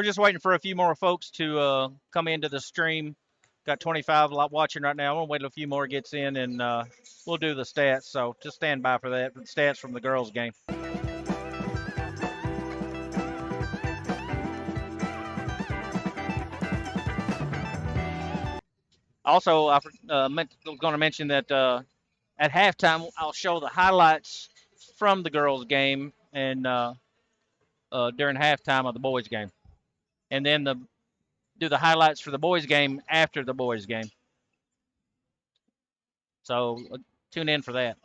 we're just waiting for a few more folks to come into the stream. Got 25 watching right now. I'm gonna wait till a few more gets in, and we'll do the stats. So just stand by for that. The stats from the girls' game. Also, I was going to mention that at halftime I'll show the highlights from the girls' game and during halftime of the boys' game, and then do the highlights for the boys' game after the boys' game. So tune in for that.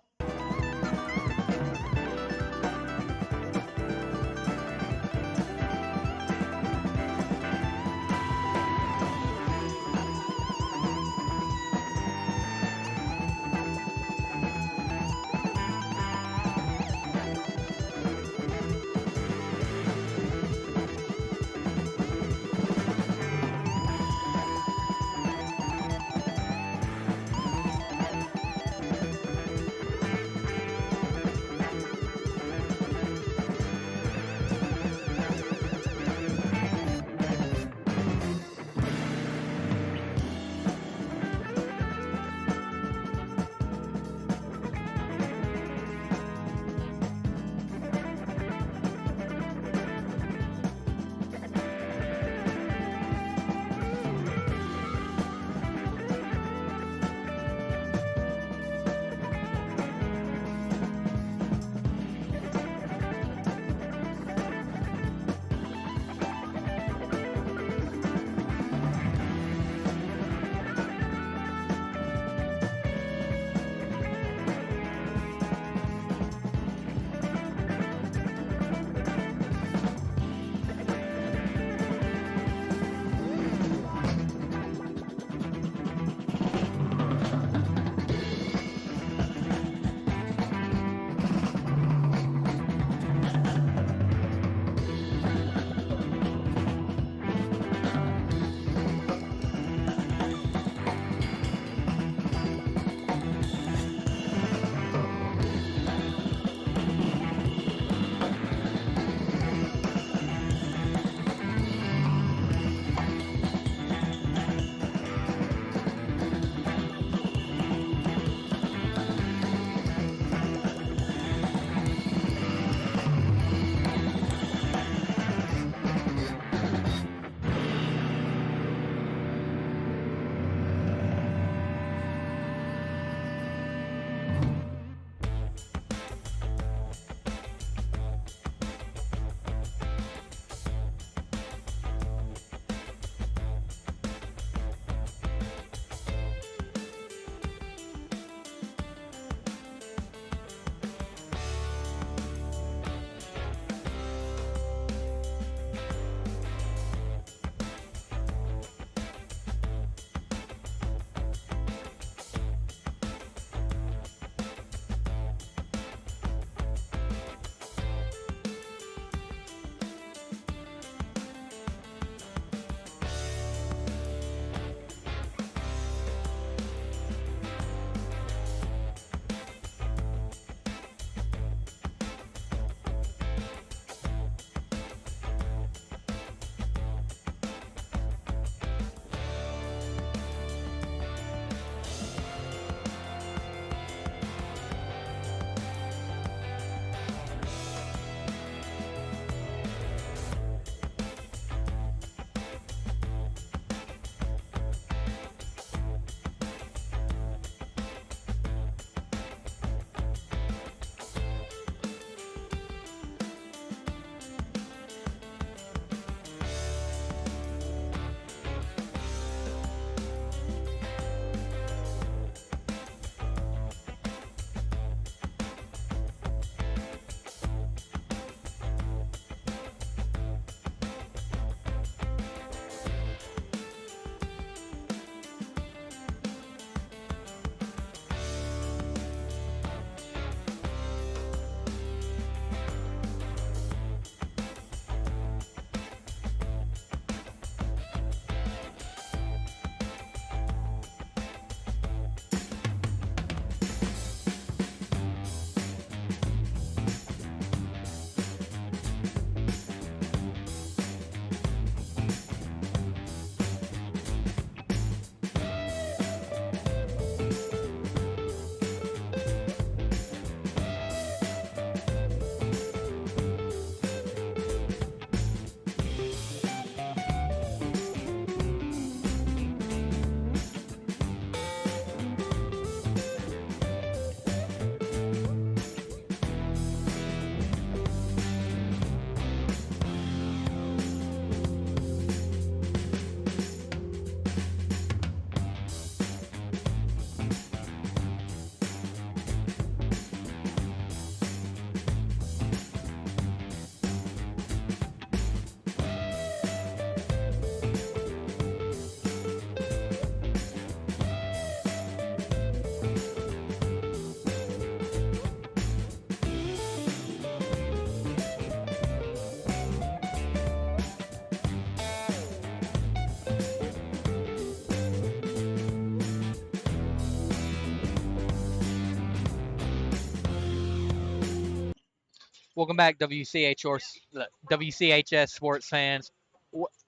Welcome back, WCHS sports fans.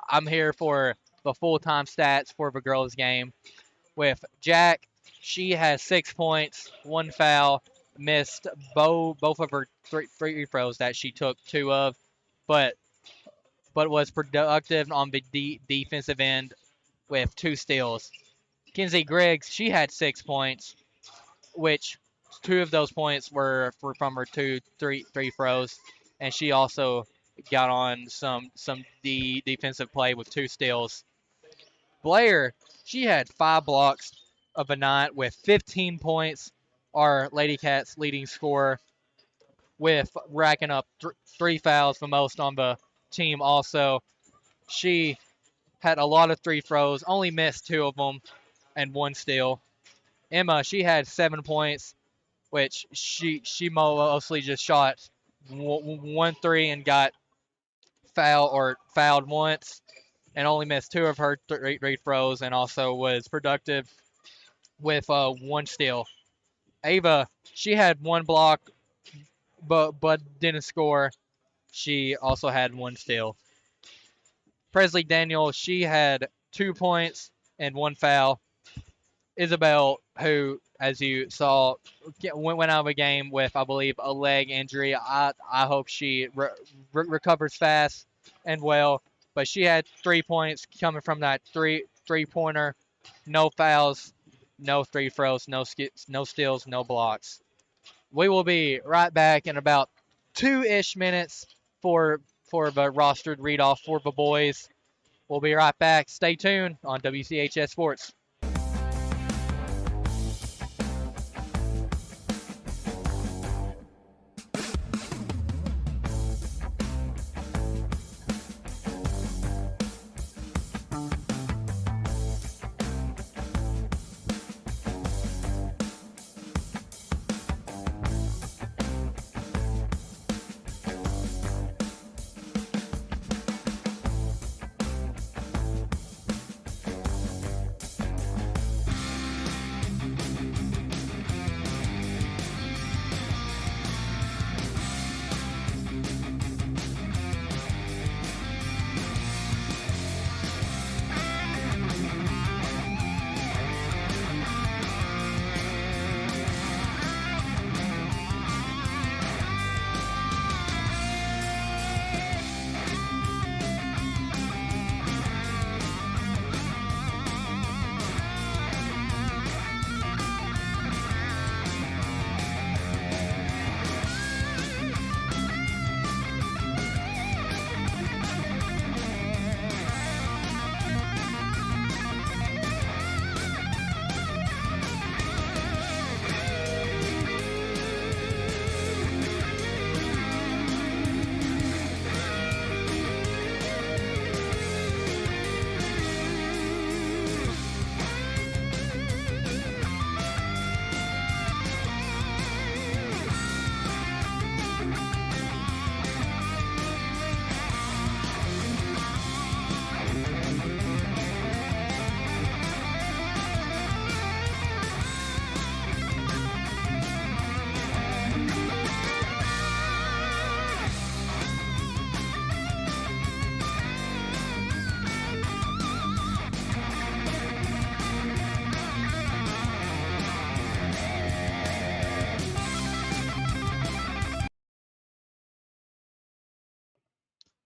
I'm here for the full-time stats for the girls' game with Jack. She has 6 points, 1 foul, missed both of her three free throws that she took 2 of, but was productive on the defensive end with 2 steals. Kenzie Griggs, she had 6 points, which 2 of those points were from her three throws, and she also got on some defensive play with 2 steals. Blair, she had 5 blocks of a night with 15 points. Our Lady Cats leading scorer with racking up 3 fouls, the most on the team. Also, she had a lot of free throws, only missed 2 of them and 1 steal. Emma, she had 7 points, which she mostly just shot 1 3 and got fouled once, and only missed 2 of her free throws, and also was productive with 1 steal. Ava, she had 1 block, but didn't score. She also had 1 steal. Presley Daniel, she had 2 points and 1 foul. Isabel, who, as you saw, went out of the game with, I believe, a leg injury. I hope she recovers fast and well. But she had 3 points coming from that three-pointer. No fouls, no free throws, no steals, no blocks. We will be right back in about 2-ish minutes for the rostered read-off for the boys. We'll be right back. Stay tuned on WCHS Sports.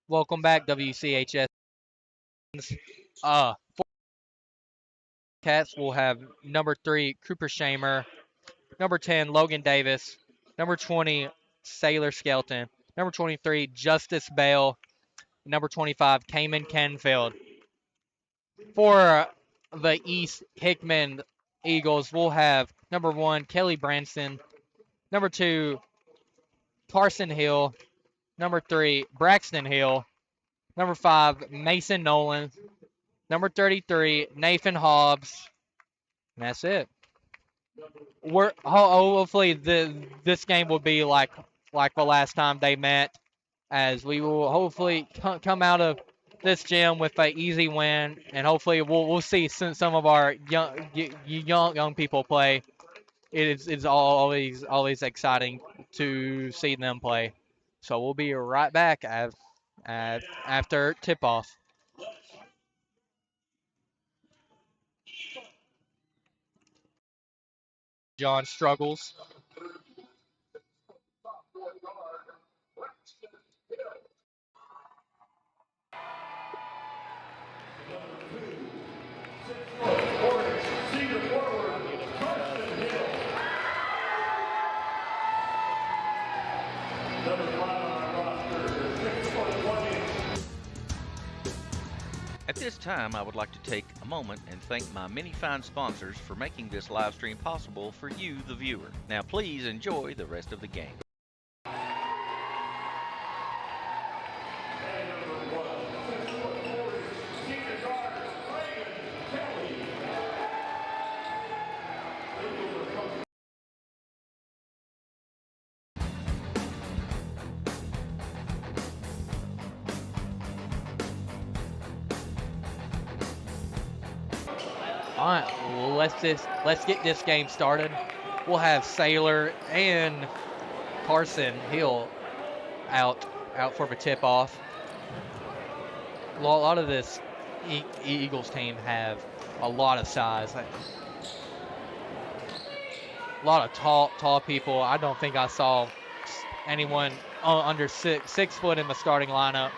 Welcome back, WCHS. For Cats will have number 3, Cooper Shamer, number 10, Logan Davis, number 20, Sailor Skelton, number 23, Justice Bale, number 25, Cayman Canfield. For the East Hickman Eagles, we'll have number 1, Kelly Branson, number 2, Carson Hill, number 3, Braxton Hill, number 5, Mason Nolan, number 33, Nathan Hobbs. And that's it. Hopefully this game will be like the last time they met, as we will hopefully come out of this gym with an easy win, and hopefully we'll see some of our young people play. It's always exciting to see them play. So we'll be right back after tip-off. John struggles. At this time, I would like to take a moment and thank my many fine sponsors for making this live stream possible for you, the viewer. Now please enjoy the rest of the game. All right, well, let's get this game started. We'll have Sailor and Carson Hill out for the tip-off. A lot of this Eagles team have a lot of size. A lot of tall people. I don't think I saw anyone under 6 foot in the starting lineup.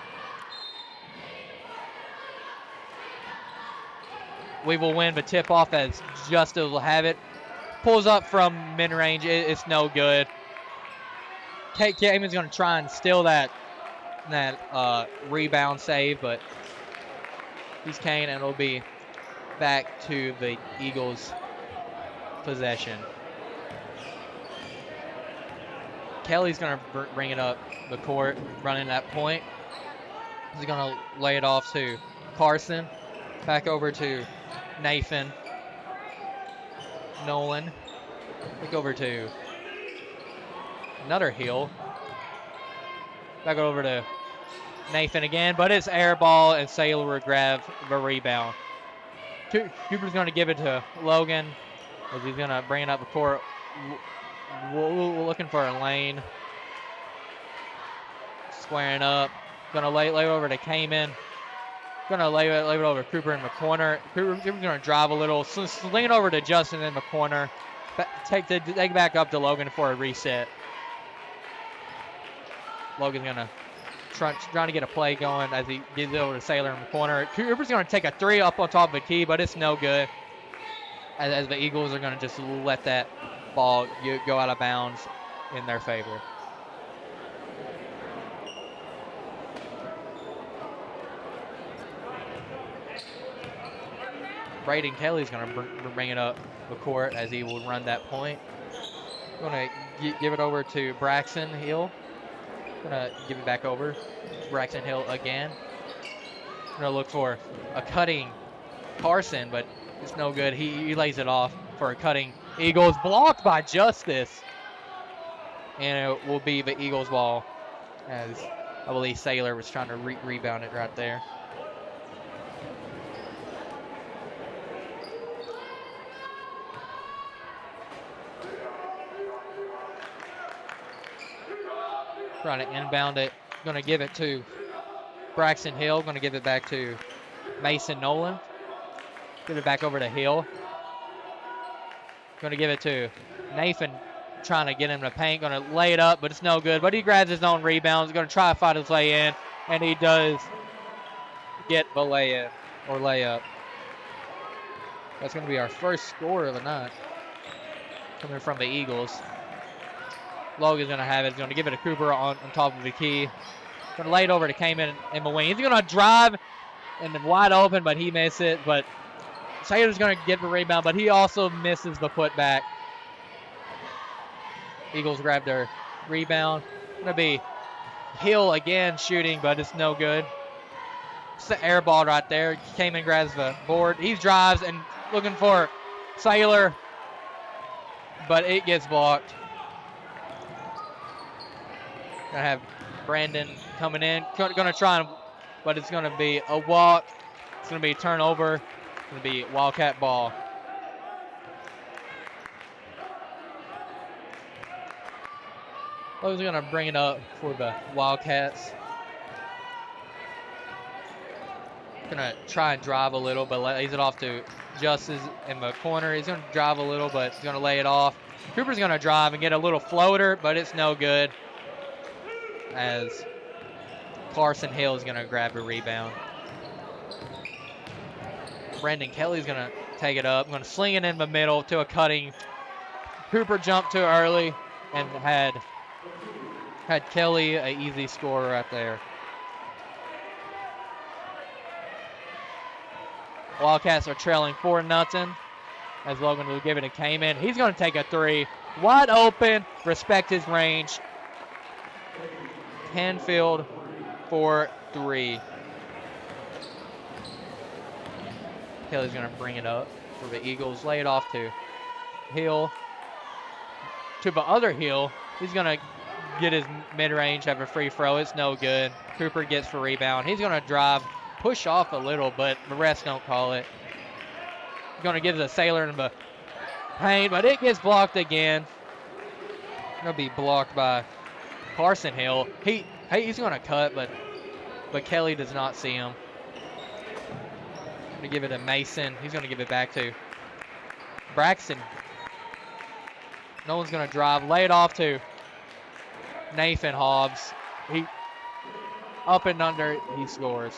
We will win the tip-off as Justice will have it. Pulls up from mid-range. It's no good. Kamin's going to try and steal that rebound save, but he's Kane, and it'll be back to the Eagles' possession. Kelly's going to bring it up the court, running that point. He's going to lay it off to Carson. Back over to Nathan. Nolan. Back over to another Hill. Back over to Nathan again, but it's air ball, and Sailor will grab the rebound. Cooper's going to give it to Logan as he's going to bring it up the court. Looking for a lane. Squaring up. Going to lay it over to Kamen. Going to lay it over to Cooper in the corner. Cooper's going to drive a little. Sling it over to Justin in the corner. Take back up to Logan for a reset. Logan's going to trying to get a play going as he gives it over to Sailor in the corner. Cooper's going to take a three up on top of the key, but it's no good. As the Eagles are going to just let that ball go out of bounds in their favor. Braden Kelly's going to bring it up the court as he will run that point. Going to give it over to Braxton Hill. Going to give it back over to Braxton Hill again. Going to look for a cutting Carson, but it's no good. He lays it off for a cutting Eagles. Blocked by Justice. And it will be the Eagles ball as I believe Sailor was trying to rebound it right there. Trying to inbound it. Going to give it to Braxton Hill. Going to give it back to Mason Nolan. Give it back over to Hill. Going to give it to Nathan. Trying to get him to paint. Going to lay it up, but it's no good. But he grabs his own rebound. He's going to try to fight his way in. And he does get the lay-in or layup. That's going to be our first score of the night. Coming from the Eagles. Logan's going to have it. He's going to give it to Cooper on top of the key. Going to lay it over to Kamen in the wing. He's going to drive and then wide open, but he missed it. But Sailor's going to get the rebound, but he also misses the putback. Eagles grab their rebound. Going to be Hill again shooting, but it's no good. It's the air ball right there. Kamen grabs the board. He drives and looking for Sailor, but it gets blocked. Gonna have Brandon coming in. Gonna try, but it's gonna be a walk. It's gonna be a turnover. It's gonna be Wildcat ball. Logan's going to bring it up for the Wildcats. Going to try and drive a little, but lays it off to Justice in the corner. He's going to drive a little, but he's going to lay it off. Cooper's going to drive and get a little floater, but it's no good, as Carson Hill is going to grab a rebound. Brendan Kelly's going to take it up. Going to sling it in the middle to a cutting. Cooper jumped too early and had Kelly an easy score right there. Wildcats are trailing 4-0 as Logan will give it to Kamen. He's going to take a three. Wide open. Respect his range. Canfield for 3. Kelly's going to bring it up for the Eagles. Lay it off to Hill. To the other Hill. He's going to get his mid-range, have a free throw. It's no good. Cooper gets the rebound. He's going to drive, push off a little, but the refs don't call it. He's going to give the Sailor in the paint, but it gets blocked again. Going to be blocked by Carson Hill. He's going to cut, but Kelly does not see him. Going to give it to Mason. He's going to give it back to Braxton. No one's going to drive. Lay it off to Nathan Hobbs. He up and under. He scores.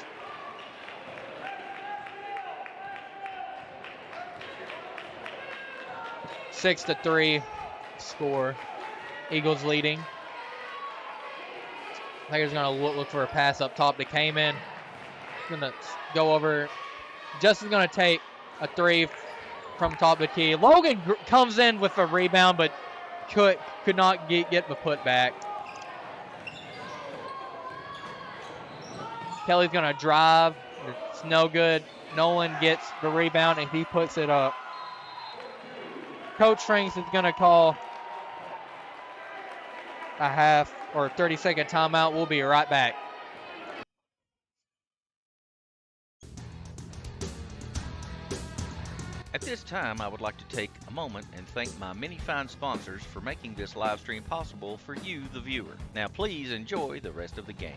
Six to 3 score. Eagles leading. Player's going to look for a pass up top to Kamen. Going to go over. Justin's going to take a 3 from top of the key. Logan comes in with a rebound, but could not get the put back. Kelly's going to drive. It's no good. Nolan gets the rebound, and he puts it up. Coach Franks is going to call a half or 30-second timeout. We'll be right back. At this time, I would like to take a moment and thank my many fine sponsors for making this live stream possible for you, the viewer. Now please enjoy the rest of the game.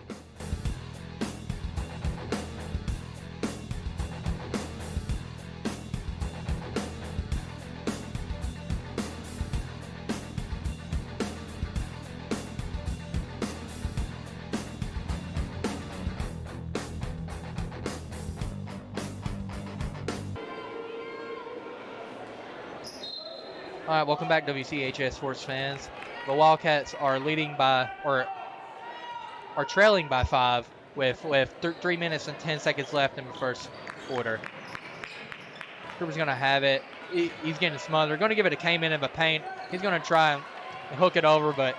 All right, welcome back, WCHS sports fans. The Wildcats are leading by, or are trailing by 5 with 3 minutes and 10 seconds left in the first quarter. Cooper's going to have it. He's getting smothered. Going to give it to Kamen in the paint. He's going to try and hook it over, but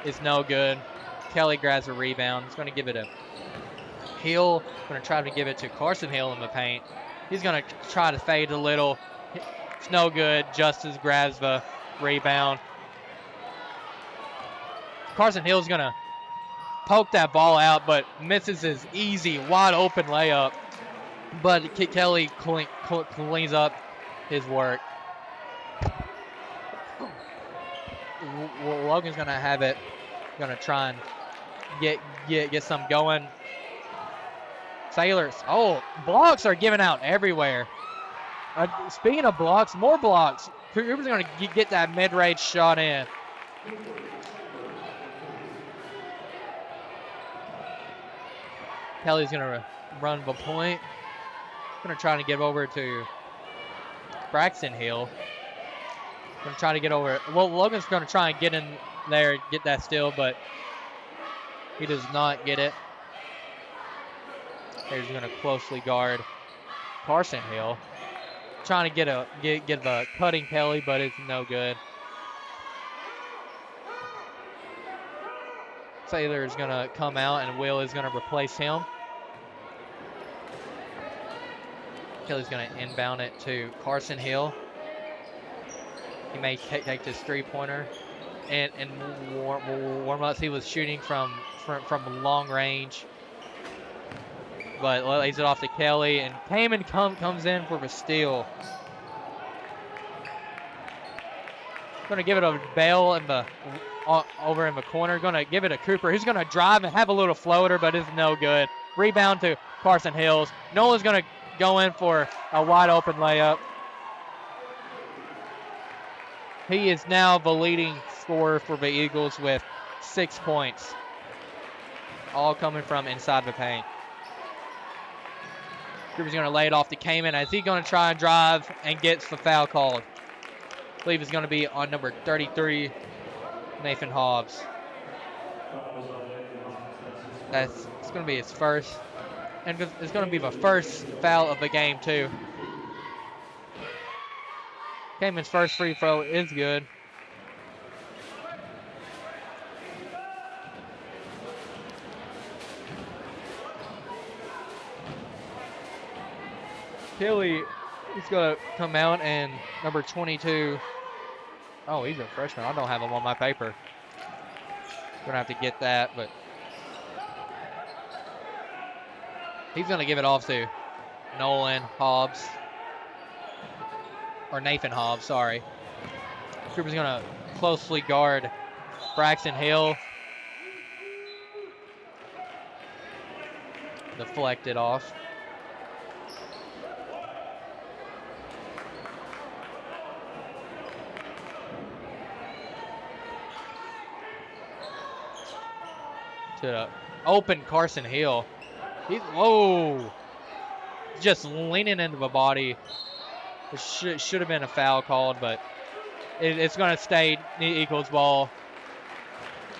it's no good. Kelly grabs a rebound. He's going to give it a Hill. Going to try to give it to Carson Hill in the paint. He's going to try to fade a little. It's no good. Justice grabs the rebound. Carson Hill's going to poke that ball out, but misses his easy, wide open layup. But Kelly cleans up his work. Logan's going to have it. Going to try and get some going. Sailors. Oh, blocks are given out everywhere. Speaking of blocks, more blocks. Cooper's going to get that mid-range shot in. Kelly's going to run the point. Going to try to get over to Braxton Hill. Going to try to get over. Well, Logan's going to try and get in there, get that steal, but he does not get it. He's going to closely guard Carson Hill. Trying to get the cutting Kelly, but it's no good. Sailor is going to come out, and Will is going to replace him. Kelly's going to inbound it to Carson Hill. He may take this three-pointer. And warm-ups, he was shooting from long range. But lays it off to Kelly, and Kamen comes in for a steal. Going to give it over to Bell in the over in the corner. Going to give it to Cooper. He's going to drive and have a little floater, but it's no good. Rebound to Carson Hills. Nolan's going to go in for a wide open layup. He is now the leading scorer for the Eagles with 6 points, all coming from inside the paint. Cooper's going to lay it off to Kamen as he's going to try and drive and gets the foul called. I believe it's going to be on number 33, Nathan Hobbs. It's going to be his first, and it's going to be the first foul of the game too. Kamen's first free throw is good. Kelly is going to come out, and number 22. Oh, he's a freshman. I don't have him on my paper. Going to have to get that, but he's going to give it off to Nolan Hobbs. Or Nathan Hobbs, sorry. Cooper's going to closely guard Braxton Hill. Deflected off. To the open Carson Hill. Whoa! Just leaning into the body. It should have been a foul called, but it's going to stay the Eagles ball.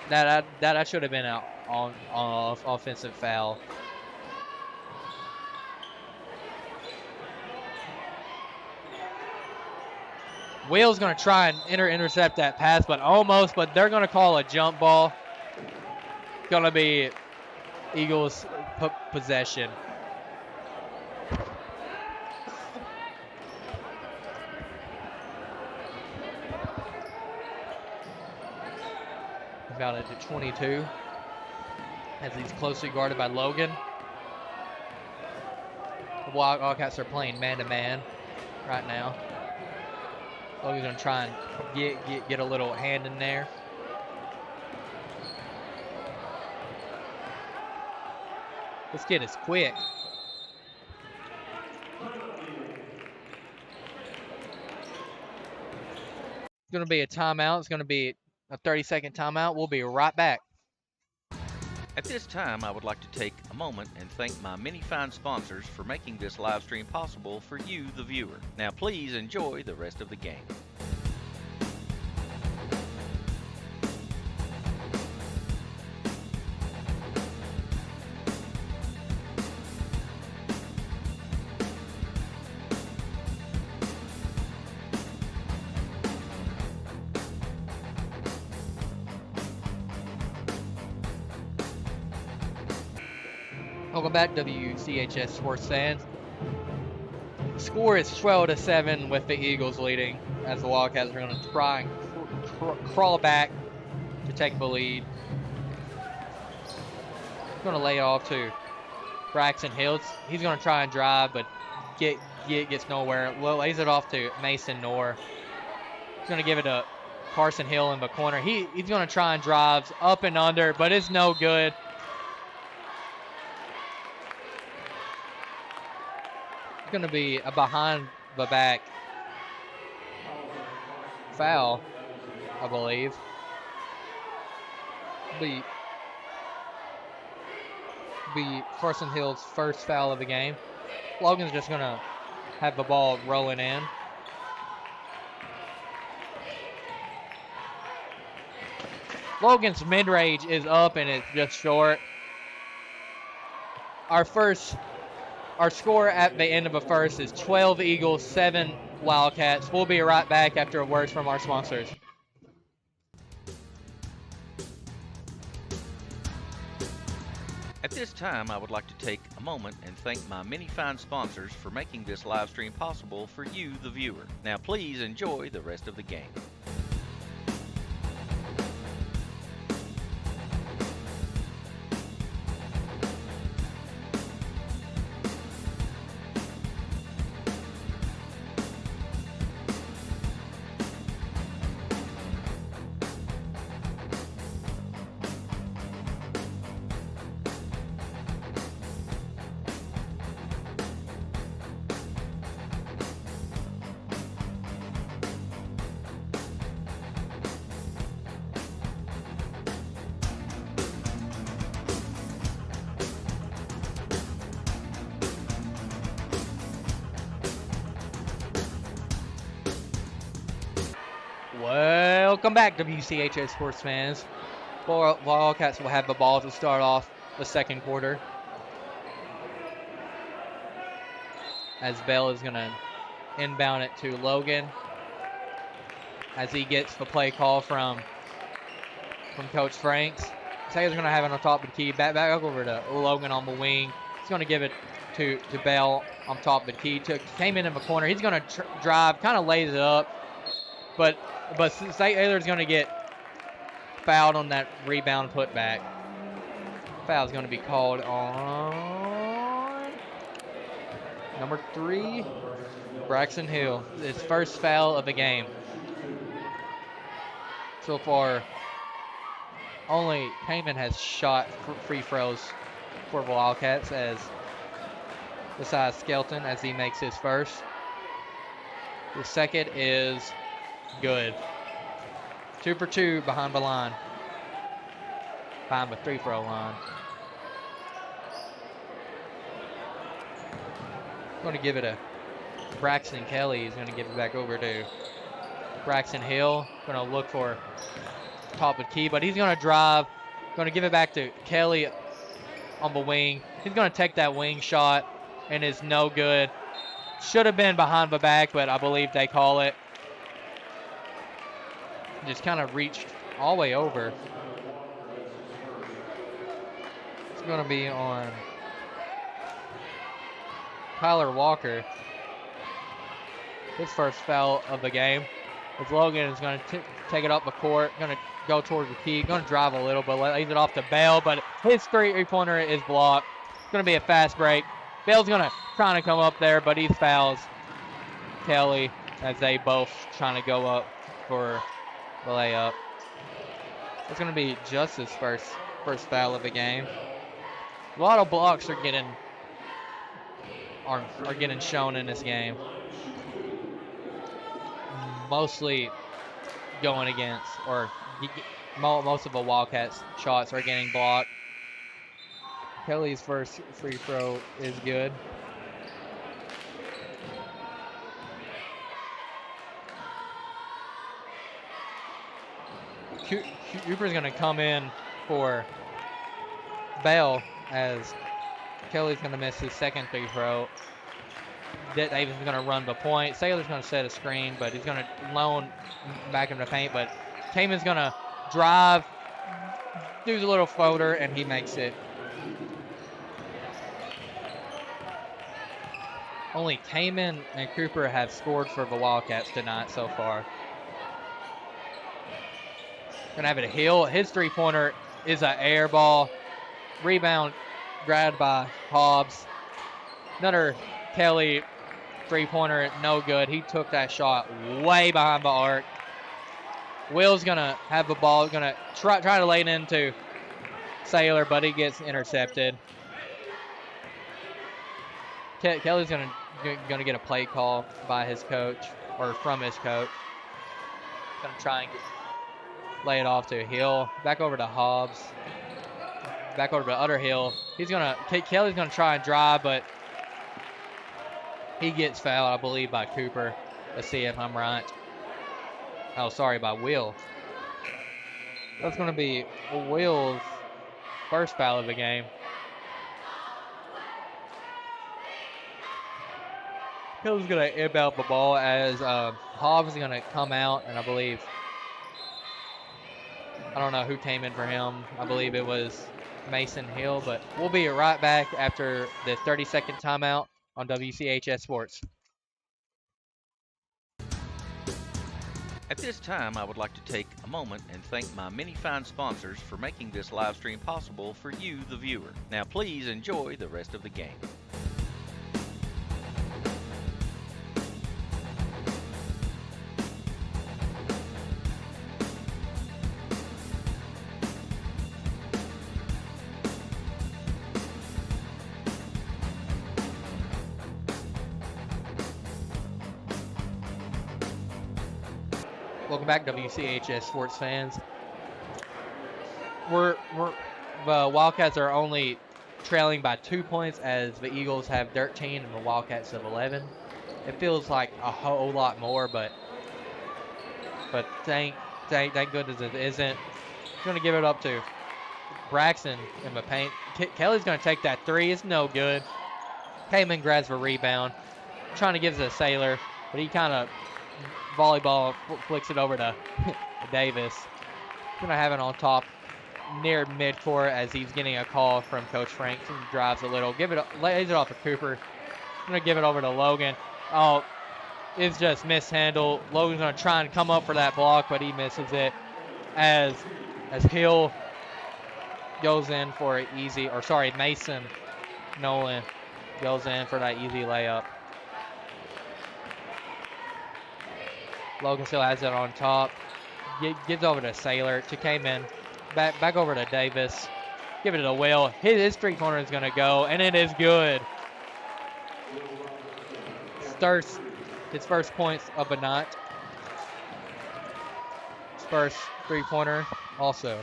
That should have been an offensive foul. Will's going to try and intercept that pass, but almost. But they're going to call a jump ball. Going to be Eagles possession. Got it to 22 as he's closely guarded by Logan. The Wildcats are playing man-to-man right now. Logan's going to try and get a little hand in there. This kid is quick. It's going to be a timeout. It's going to be a 30-second timeout. We'll be right back. At this time, I would like to take a moment and thank my many fine sponsors for making this live stream possible for you, the viewer. Now please enjoy the rest of the game. Welcome back, WCHS Sports fans. The score is 12-7 with the Eagles leading as the Wildcats are going to try and crawl back to take the lead. Going to lay it off to Braxton Hills. He's going to try and drive, but gets nowhere. Well, lays it off to Mason Knorr. He's going to give it to Carson Hill in the corner. He's going to try and drive up and under, but it's no good. Going to be a behind the back foul, I believe. Be Carson Hill's first foul of the game. Logan's just going to have the ball rolling in. Logan's mid-range is up and it's just short. Our score at the end of the first is 12 Eagles, 7 Wildcats. We'll be right back after a word from our sponsors. At this time, I would like to take a moment and thank my many fine sponsors for making this live stream possible for you, the viewer. Now please enjoy the rest of the game. Welcome back, WCHS sports fans. Wildcats will have the ball to start off the second quarter. As Bell is going to inbound it to Logan. As he gets the play call from Coach Franks. Taylor's going to have it on top of the key. Back over to Logan on the wing. He's going to give it to Bell on top of the key. Came in the corner. He's going to drive, kind of lays it up. But Taylor's going to get fouled on that rebound putback. Foul's going to be called on number 3, Braxton Hill. His first foul of the game. So far, only Payman has shot free throws for the Wildcats, as besides Skelton, as he makes his first. The second is good. 2 for 2 behind the line. Behind the free throw line. Going to give it a Braxton Kelly. He's going to give it back over to Braxton Hill. Going to look for top of the key, but he's going to drive. Going to give it back to Kelly on the wing. He's going to take that wing shot, and it's no good. Should have been behind the back, but I believe they call it. Just kind of reached all the way over. It's going to be on Tyler Walker. His first foul of the game. As Logan is going to take it up the court, going to go towards the key, going to drive a little, but lays it off to Bell. But his three-pointer is blocked. It's going to be a fast break. Bell's going to try to come up there, but he fouls Kelly as they both trying to go up for the layup. It's going to be just his first foul of the game. A lot of blocks are getting shown in this game. Mostly going against, or most of the Wildcats shots are getting blocked. Kelly's first free throw is good. Cooper's going to come in for Bell, as Kelly's going to miss his second free throw. Davis is going to run the point. Saylor's going to set a screen, but he's going to loan back in the paint. But Taman's going to drive, do the little floater, and he makes it. Only Taman and Cooper have scored for the Wildcats tonight so far. Going to have it a Hill. His three-pointer is an air ball. Rebound grabbed by Hobbs. Another Kelly three-pointer, no good. He took that shot way behind the arc. Will's going to have the ball. Going to try to lay it into Saylor, but he gets intercepted. Kelly's going to get a play call by his coach, or from his coach. Going to try and lay it off to Hill. Back over to Hobbs. Back over to Underhill. Kelly's going to try and drive, but he gets fouled, I believe, by Cooper. Let's see if I'm right. Oh, sorry, by Will. That's going to be Will's first foul of the game. Hill's going to imp out the ball as Hobbs is going to come out, and I believe, I don't know who came in for him. I believe it was Mason Hill, but we'll be right back after the 30-second timeout on WCHS Sports. At this time, I would like to take a moment and thank my many fine sponsors for making this live stream possible for you, the viewer. Now please enjoy the rest of the game. Welcome back, WCHS sports fans. The Wildcats are only trailing by 2 points, as the Eagles have 13 and the Wildcats have 11. It feels like a whole lot more, but but thank goodness it isn't. He's going to give it up to Braxton in the paint. Kelly's going to take that three. It's no good. Hickman grabs the rebound. Trying to give it to Sailor, but he kind of volleyball flicks it over to Davis. Going to have it on top near midcourt as he's getting a call from Coach Frank. He drives a little. Lays it off to Cooper. Going to give it over to Logan. Oh, it's just mishandled. Logan's going to try and come up for that block, but he misses it as Hill goes in for an easy, or sorry, Mason Nolan goes in for that easy layup. Logan still has it on top. Gives over to Sailor. To Kamen. Back over to Davis. Give it to Will. His three-pointer is going to go, and it is good. Starts his first points of the night. His first three-pointer also.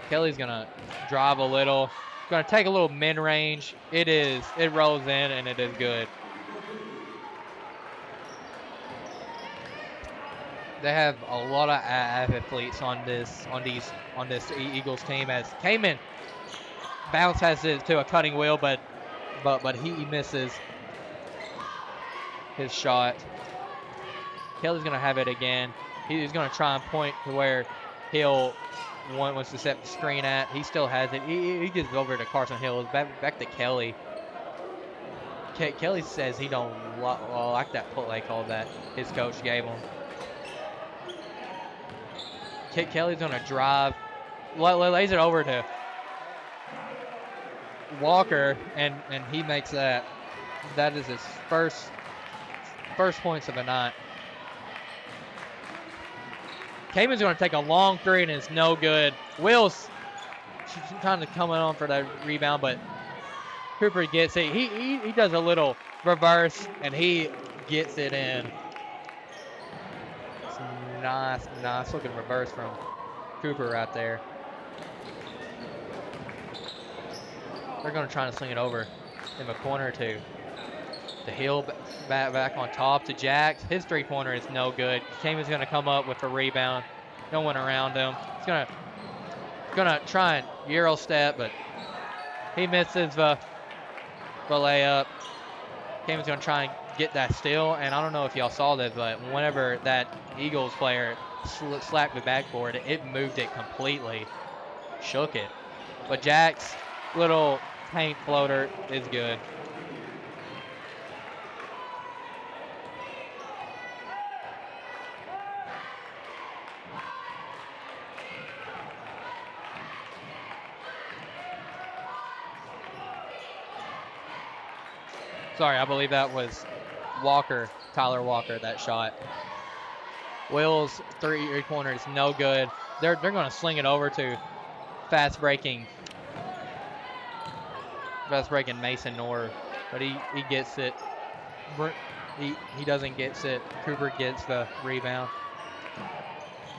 Kelly's going to drive a little. Going to take a little mid-range. It rolls in, and it is good. They have a lot of athletes on this Eagles team, as Kamen bounce has it to a cutting wheel, but he misses his shot. Kelly's going to have it again. He's going to try and point to where Hill wants to set the screen at. He still has it. He gets over to Carson Hill. Back to Kelly. Kelly says he don't like that play call that his coach gave him. Kelly's going to drive. Lays it over to Walker, and he makes that. That is his first points of the night. Kamen's going to take a long three, and it's no good. Will's kind of coming on for that rebound, but Cooper gets it. He does a little reverse, and he gets it in. It's nice looking reverse from Cooper right there. They're going to try to sling it over in the corner to Hill, back on top to Jax. His three-pointer is no good. Kamen's going to come up with a rebound. No one around him. He's going to try and Euro step, but he misses the layup. Kamen's going to try and get that steal, and I don't know if y'all saw this, but whenever that Eagles player slapped the backboard, it moved it completely, shook it. But Jack's little paint floater is good. Sorry, I believe that was Walker, Tyler Walker, that shot. Will's three-pointer is no good. They're going to sling it over to fast breaking Mason Noor, but he gets it. He doesn't get it. Cooper gets the rebound.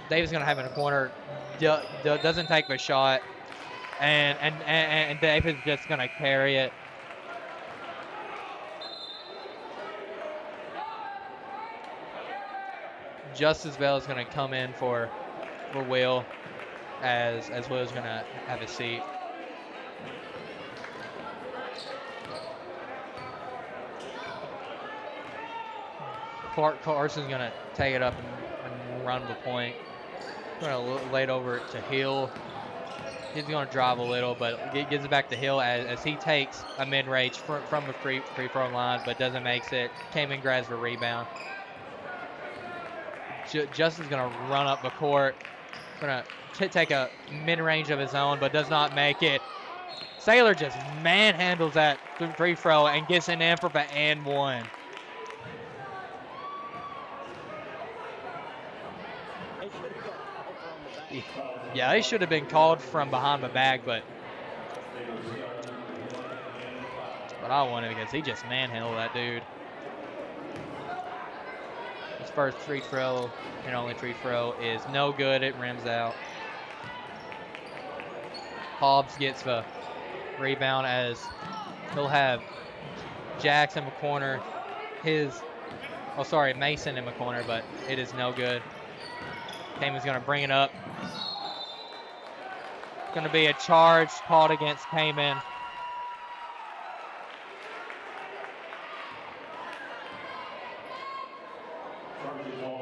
Davis going to have it in the corner. Doesn't take the shot, and Davis just going to carry it. Justice Bell is going to come in for Will, as Will is going to have a seat. Carson's going to take it up and run the point. Going to lay it over to Hill. He's going to drive a little, but gives it back to Hill as he takes a mid-range from the free throw line, but doesn't make it. Came and grabs the rebound. Justin's going to run up the court. Going to take a mid-range of his own, but does not make it. Sailor just manhandles that free throw and gets an in for the and one. Yeah, he should have been called from behind the bag, but I wanted because he just manhandled that dude. His first free throw and only free throw is no good. It rims out. Hobbs gets the rebound as He'll have Jackson in the corner. Mason in the corner, but it is no good. Cayman's going to bring it up. It's going to be a charge called against Cayman.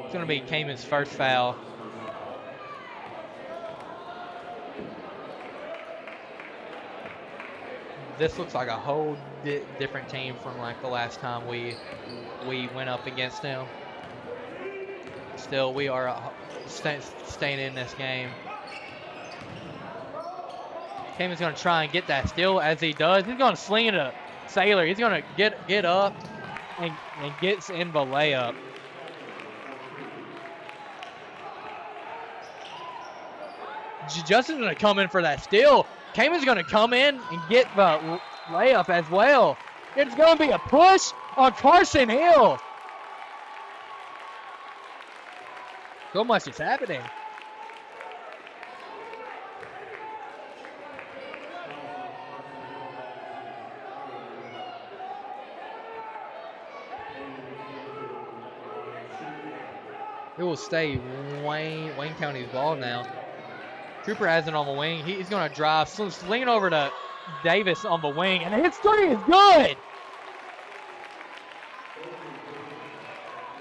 It's going to be Cayman's first foul. This looks like a whole different team from like the last time we went up against them. Still, we are staying in this game. Cayman's going to try and get that steal. As he does, he's going to sling it to Sailor. He's going to get up and gets in the layup. Justin's going to come in for that steal. Cayman's going to come in and get the layup as well. It's going to be a push on Carson Hill. So much is happening. It will stay Wayne County's ball now. Cooper has it on the wing. He's going to drive, sling it over to Davis on the wing, and his three is good.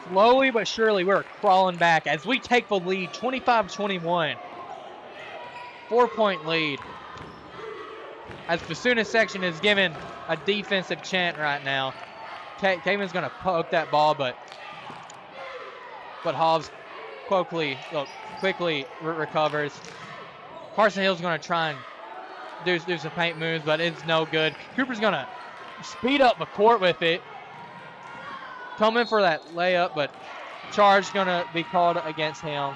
Slowly but surely, we're crawling back as we take the lead, 25-21. 4-point lead. As Basuna section is given a defensive chant right now. Cayman's going to poke that ball, but Hobbs quickly recovers. Carson Hill's going to try and do some paint moves, but it's no good. Cooper's going to speed up the court with it. Come in for that layup, but charge going to be called against him.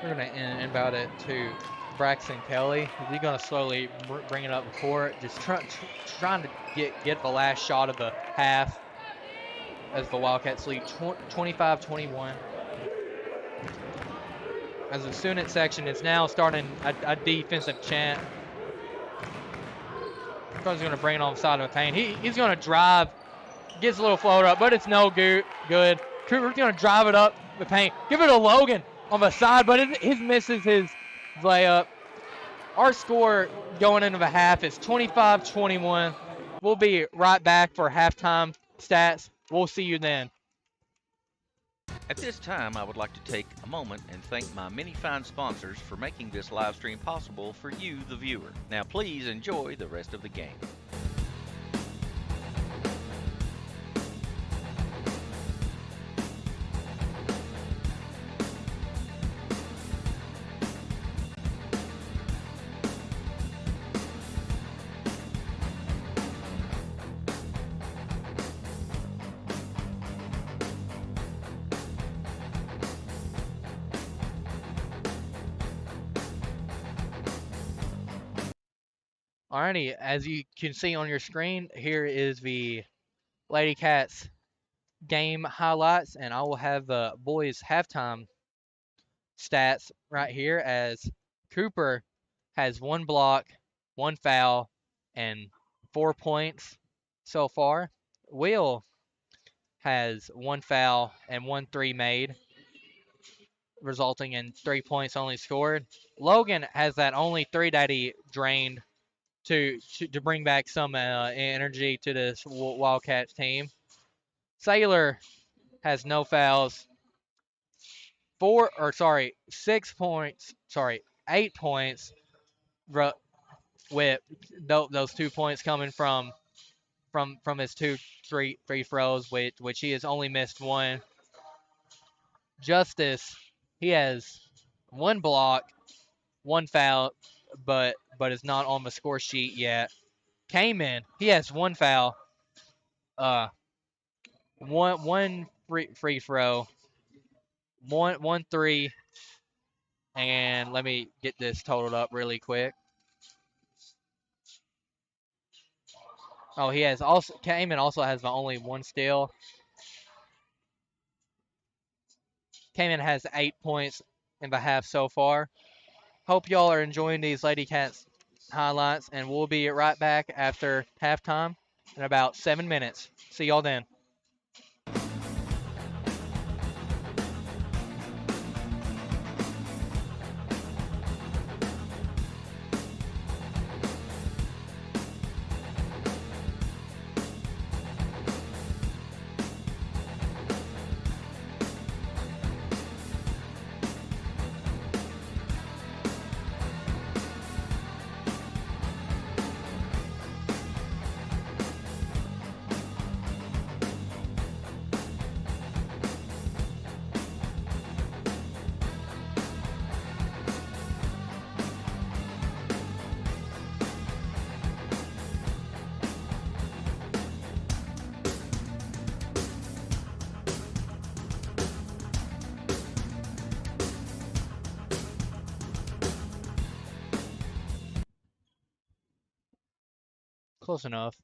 We're going to inbound it to Braxton Kelly. He's going to slowly bring it up the court, just trying to get the last shot of the half as the Wildcats lead 25-21. As the student section is now starting a defensive chant. He's going to bring it on the side of the paint. He's going to drive, gets a little floater up, but it's no good. Cooper's going to drive it up the paint. Give it to Logan on the side, but it misses his layup. Our score going into the half is 25-21. We'll be right back for halftime stats. We'll see you then. At this time, I would like to take a moment and thank my many fine sponsors for making this live stream possible for you, the viewer. Now please enjoy the rest of the game. Alrighty, as you can see on your screen, here is the Lady Cats game highlights, and I will have the boys' halftime stats right here as Cooper has 1 block, 1 foul, and 4 points so far. Will has 1 foul and 1 3 made, resulting in 3 points only scored. Logan has that only 3 that he drained to bring back some energy to this Wildcats team. Sailor has no fouls. 8 points with those 2 points coming from his 2 free throws, which he has only missed 1. Justice, he has 1 block, 1 foul, but is not on the score sheet yet. Cayman, he has 1 foul, one free throw, one 3, and let me get this totaled up really quick. Oh, he has also. Kamen also has only one steal. Kamen has 8 points in the half so far. Hope y'all are enjoying these Lady Cats highlights, and we'll be right back after halftime in about 7 minutes. See y'all then. Close enough.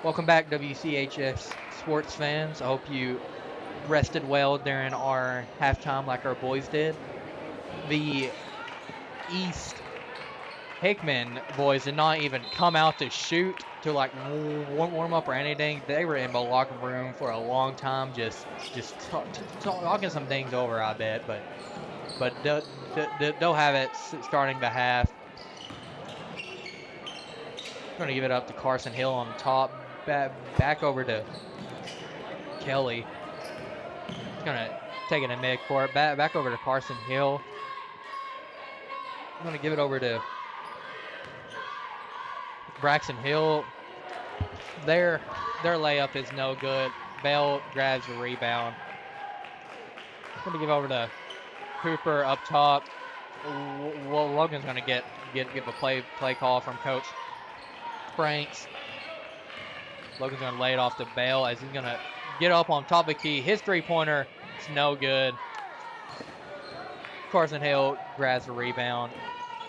Welcome back, WCHS sports fans. I hope you rested well during our halftime like our boys did. The East Hickman boys did not even come out to shoot to like warm up or anything. They were in the locker room for a long time, just talking some things over, I bet. But they'll have it starting the half. Going to give it up to Carson Hill on top. Back over to Kelly. He's going to take it in midcourt. Back over to Carson Hill. I'm going to give it over to Braxton Hill. Their layup is no good. Bell grabs the rebound. I'm going to give over to Cooper up top. Logan's going to get a play call from Coach Franks. Logan's going to lay it off to Bell as he's going to get up on top of the key. His three-pointer is no good. Carson Hill grabs the rebound.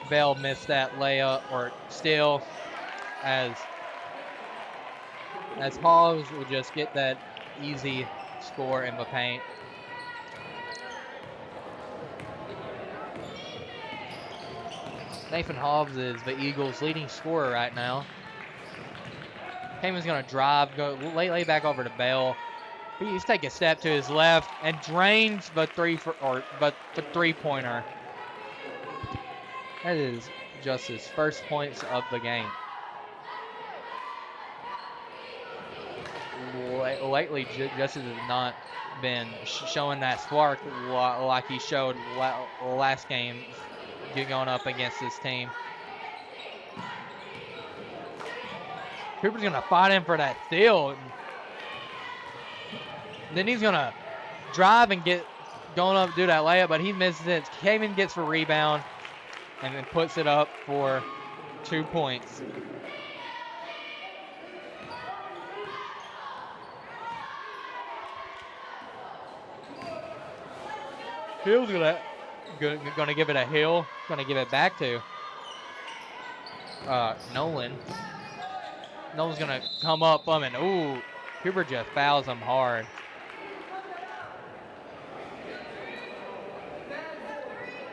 Bell missed that layup or steal as Hobbs will just get that easy score in the paint. Nathan Hobbs is the Eagles' leading scorer right now. Kamen's going to drive, lay back over to Bell. He's taking a step to his left and drains the three-pointer. That is just his first points of the game. Lately, Justice has not been showing that spark like he showed last game going up against this team. Cooper's going to fight him for that steal. Then he's going to drive and going up to do that layup, but he misses it. Kamen gets the rebound and then puts it up for 2 points. Hill's gonna give it a Hill. Gonna give it back to Nolan. Nolan's gonna come up and ooh, Cooper just fouls him hard.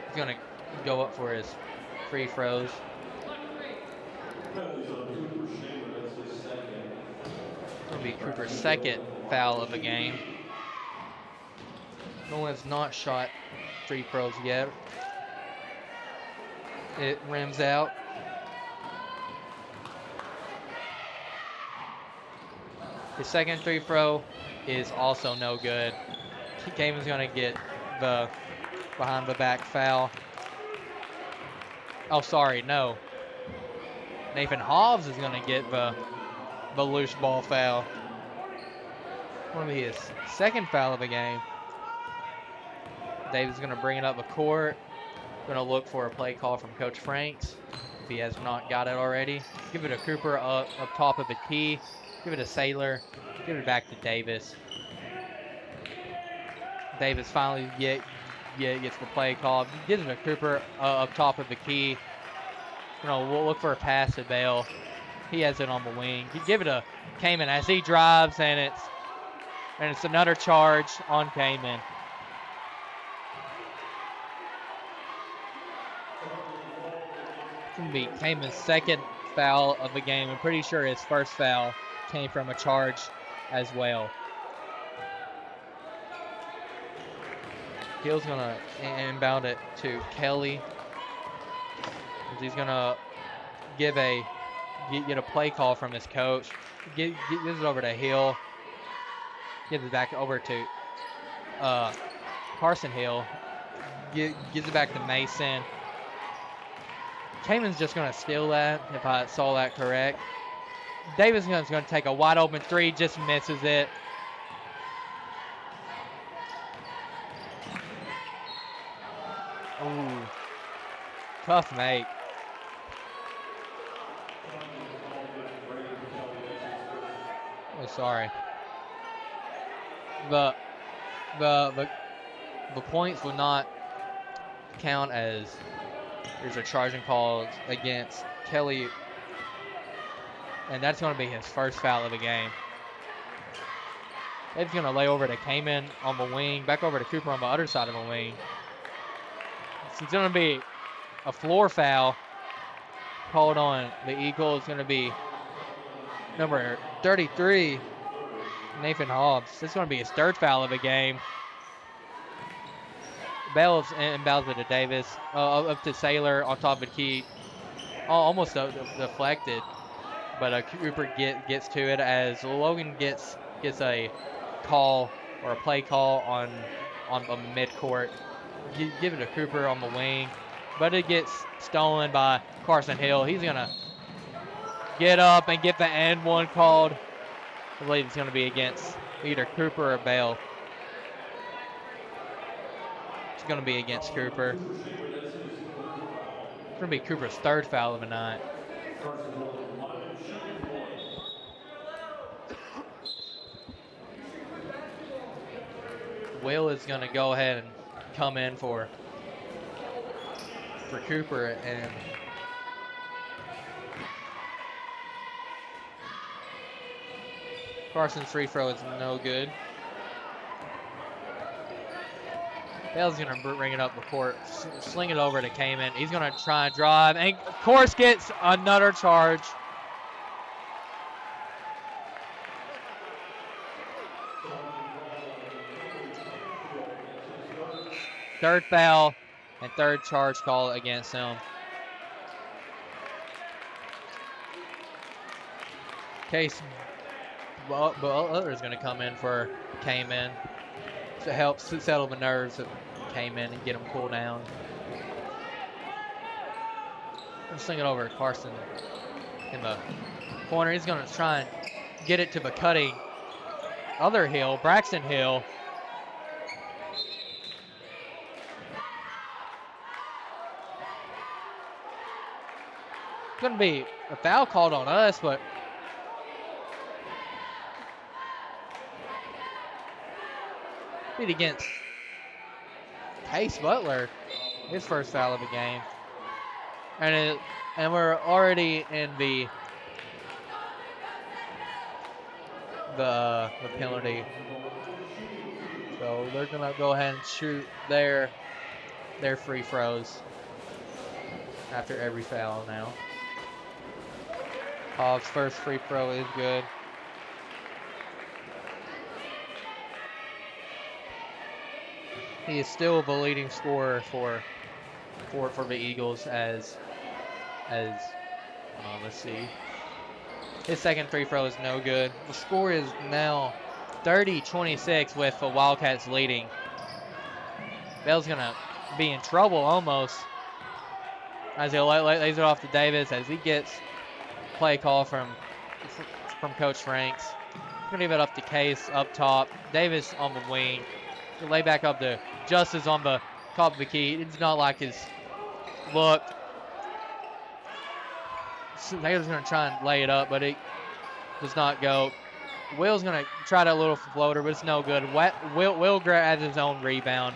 He's gonna go up for his free throws. It'll be Cooper's second foul of the game. Nolan's not shot free throws yet. It rims out. His second free throw is also no good. Kamen's going to get the behind the back foul. Oh, sorry, no. Nathan Hobbs is going to get the loose ball foul. One of his second foul of the game. Davis is going to bring it up the court. Going to look for a play call from Coach Franks if he has not got it already. Give it to Cooper up top of the key. Give it to Saylor. Give it back to Davis. Davis finally gets the play call. Gives it to Cooper up top of the key. We'll look for a pass to Bale. He has it on the wing. Give it to Kamen as he drives, and it's another charge on Kamen. It's going to be Kamen's second foul of the game. I'm pretty sure his first foul came from a charge as well. Hill's going to inbound it to Kelly. He's going to get a play call from his coach. Gives it over to Hill. Gives it back over to Carson Hill. Gives it back to Mason. Kamen's just going to steal that, if I saw that correct. Davis is going to take a wide open three, just misses it. Ooh. Tough make. Oh, sorry. The points will not count as there's a charging call against Kelly And that's going to be his first foul of the game. Davis going to lay over to Kamen on the wing, back over to Cooper on the other side of the wing. So it's going to be a floor foul called on the Eagles. It's going to be number 33, Nathan Hobbs. This is going to be his third foul of the game. Bell's inbounds it to Davis, up to Saylor on top of the key. Almost deflected, but Cooper gets to it as Logan gets a call or a play call on midcourt. Give it to Cooper on the wing, but it gets stolen by Carson Hill. He's gonna get up and get the and one called. I believe it's gonna be against either Cooper or Bell. It's gonna be against Cooper. It's gonna be Cooper's third foul of the night. Will is gonna go ahead and come in for Cooper, and Carson's free throw is no good. Bell's going to bring it up the court, sling it over to Kamen. He's going to try and drive, and of course gets another charge. Third foul and third charge call against him. Case Butler is going to come in for Kamen to help settle the nerves of Kamen and get him cool down. I'm sling it over to Carson in the corner. He's going to try and get it to the cutting other Hill, Braxton Hill. It's going to be a foul called on us, but beat against Case Butler, his first foul of the game, and we're already in the penalty, so they're gonna go ahead and shoot their free throws after every foul now. Hobbs' first free throw is good. He is still the leading scorer for the Eagles as let's see. His second free throw is no good. The score is now 30-26 with the Wildcats leading. Bell's gonna be in trouble almost as he lays it off to Davis as he gets play call from Coach Franks. Gonna give it up to Case up top. Davis on the wing. Lay back up to Justice on the top of the key. It's not like his look. Taylor's going to try and lay it up, but it does not go. Will's going to try that little floater, but it's no good. Will grabs his own rebound.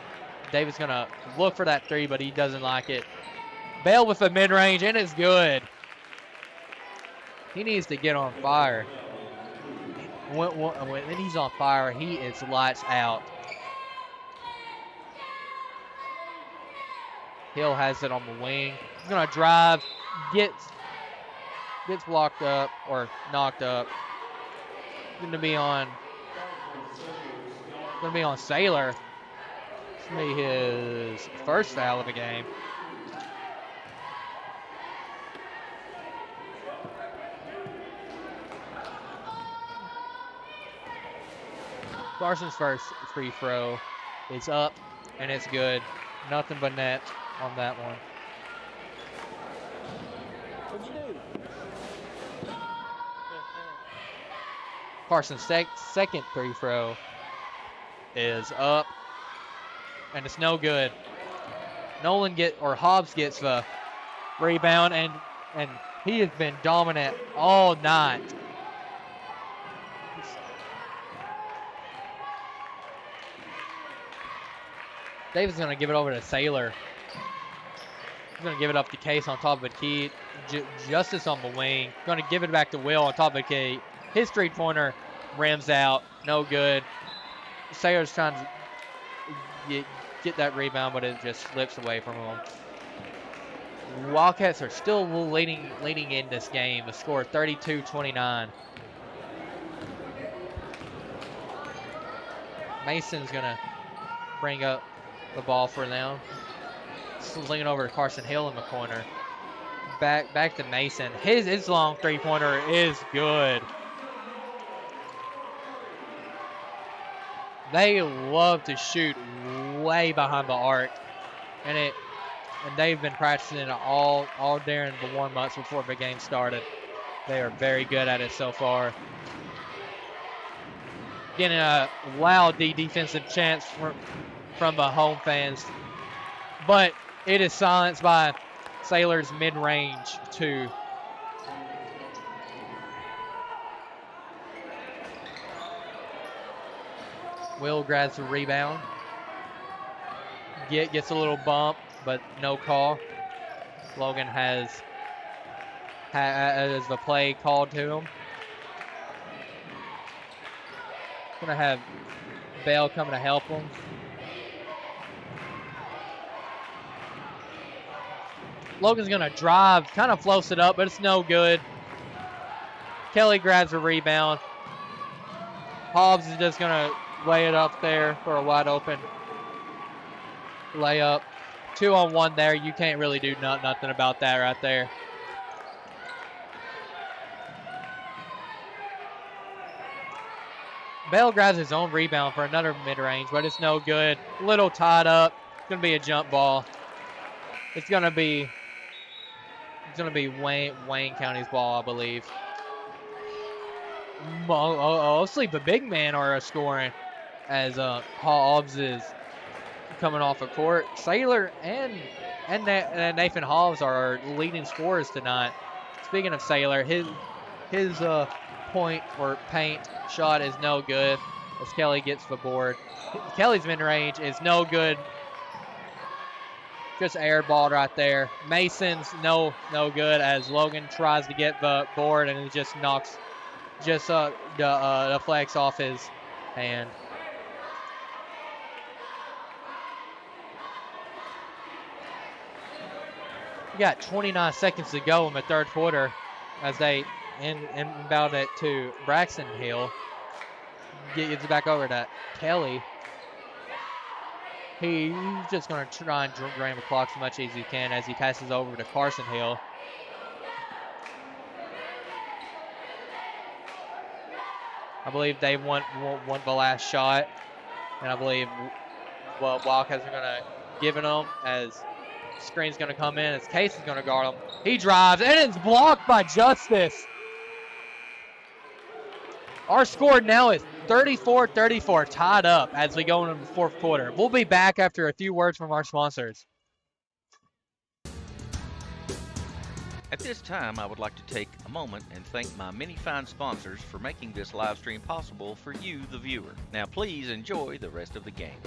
Davis going to look for that three, but he doesn't like it. Bell with the mid-range, and it's good. He needs to get on fire. When he's on fire, he is lights out. Hill has it on the wing. He's going to drive, gets blocked up or knocked up. Going to be on Saylor. It's going to be his first foul of the game. Carson's first free throw is up, and it's good. Nothing but net on that one. What'd you do? Carson's second free throw is up, and it's no good. Hobbs gets the rebound, and he has been dominant all night. Davis is going to give it over to Saylor. He's going to give it up to Case on top of a key. Justice on the wing. Going to give it back to Will on top of a key. His three-pointer rims out. No good. Sayers trying to get that rebound, but it just slips away from him. Wildcats are still leading in this game. The score 32-29. Mason's going to bring up the ball for them. Slinging over to Carson Hill in the corner. Back to Mason. His long three-pointer is good. They love to shoot way behind the arc, and they've been practicing it all during the warm-ups before the game started. They are very good at it so far. Getting a loud defensive chance from the home fans, but it is silenced by Sailor's mid-range too. Will grabs the rebound. Gets a little bump, but no call. Logan has the play called to him. Gonna have Bell coming to help him. Logan's gonna drive, kind of floats it up, but it's no good. Kelly grabs a rebound. Hobbs is just gonna lay it up there for a wide open layup. 2-on-1 there. You can't really do nothing about that right there. Bell grabs his own rebound for another mid-range, but it's no good. A little tied up. It's gonna be a jump ball. It's gonna be Wayne County's ball, I believe. Mostly the big men are scoring as Hobbs is coming off a court. Sailor and Nathan Hobbs are leading scorers tonight. Speaking of Sailor, his point or paint shot is no good as Kelly gets the board. Kelly's mid-range is no good. Just airballed right there. Mason's no good as Logan tries to get the board and it just knocks the flex off his hand. We got 29 seconds to go in the third quarter as they inbound it to Braxton Hill. Gets it back over to Kelly. He's just going to try and drain the clock as much as he can as he passes over to Carson Hill. I believe they want the last shot, and I believe Wildcats are going to give it them as screen's going to come in as Case is going to guard him. He drives, and it's blocked by Justice. Our score now is 34-34, tied up as we go into the fourth quarter. We'll be back after a few words from our sponsors. At this time, I would like to take a moment and thank my many fine sponsors for making this live stream possible for you, the viewer. Now please enjoy the rest of the game.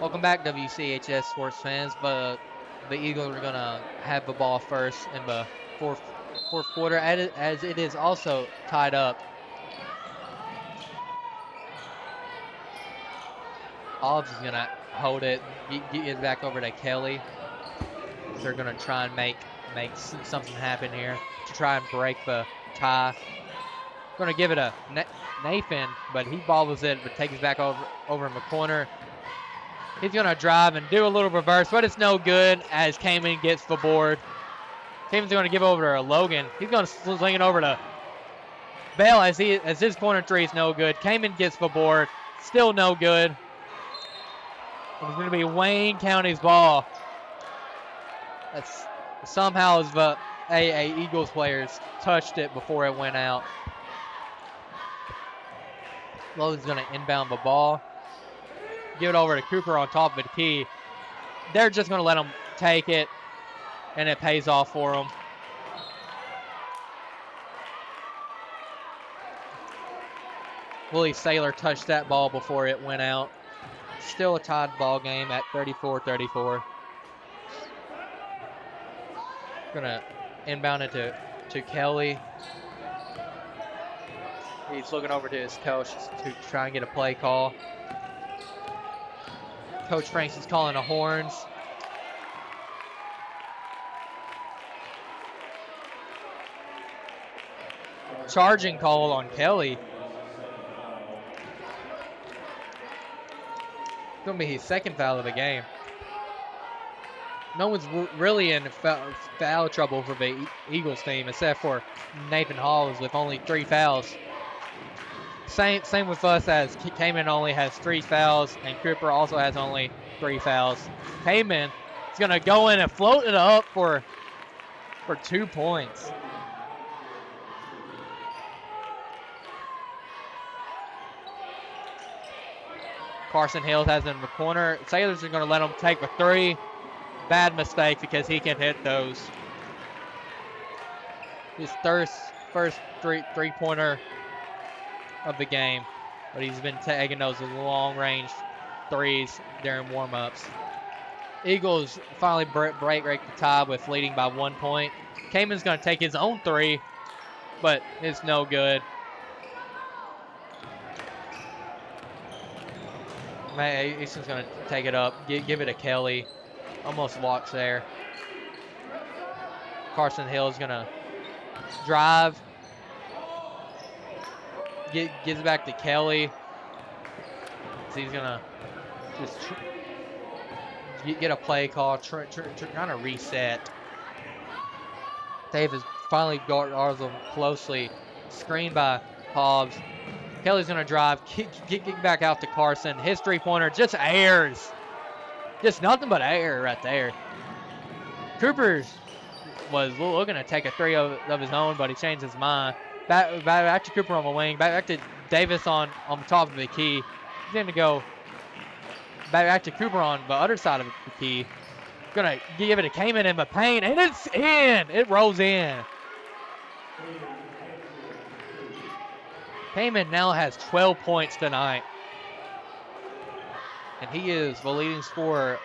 Welcome back, WCHS sports fans. But the Eagles are going to have the ball first in the fourth quarter, as it is also tied up. Hobbs is going to hold it, get it back over to Kelly. they're going to try and make something happen here to try and break the tie. Going to give it a Nathan, but he bobbles it, but takes it back over in the corner. He's going to drive and do a little reverse, but it's no good as Kamen gets the board. Kamen's going to give over to Logan. He's going to sling it over to Bell as his corner three is no good. Kamen gets the board, still no good. It's going to be Wayne County's ball. That's somehow the AA Eagles players touched it before it went out. Logan's going to inbound the ball. Give it over to Cooper on top of the key. They're just going to let him take it, and it pays off for them. Willie Saylor touched that ball before it went out. Still a tied ball game at 34-34. Gonna inbound it to Kelly. He's looking over to his coach to try and get a play call. Coach Franks is calling the horns. Charging call on Kelly. It's going to be his second foul of the game. No one's really in foul trouble for the Eagles team except for Nathan Halls with only 3 fouls. Same with us as Kamen only has 3 fouls and Cooper also has only 3 fouls. Kamen is going to go in and float it up for 2 points. Carson Hills has it in the corner. Sailors are going to let him take the 3. Bad mistake because he can hit those. His first three-pointer of the game, but he's been taking those long-range threes during warm-ups. Eagles finally break the tie with leading by 1 point. Kamen's going to take his own 3, but it's no good. Easton's going to take it up, give it to Kelly. Almost walks there. Carson Hill is going to drive. Gives it back to Kelly. So he's going to just get a play call, trying to reset. Davis finally guards him closely. Screened by Hobbs. Kelly's going to drive, kick back out to Carson. His three-pointer just airs. Just nothing but air right there. Cooper was looking to take a 3 of his own, but he changed his mind. Back to Cooper on the wing. Back to Davis on top of the key. He's going to go back to Cooper on the other side of the key. Going to give it to Kamen in the paint, and it's in. It rolls in. Kamen now has 12 points tonight. And he is the leading scorer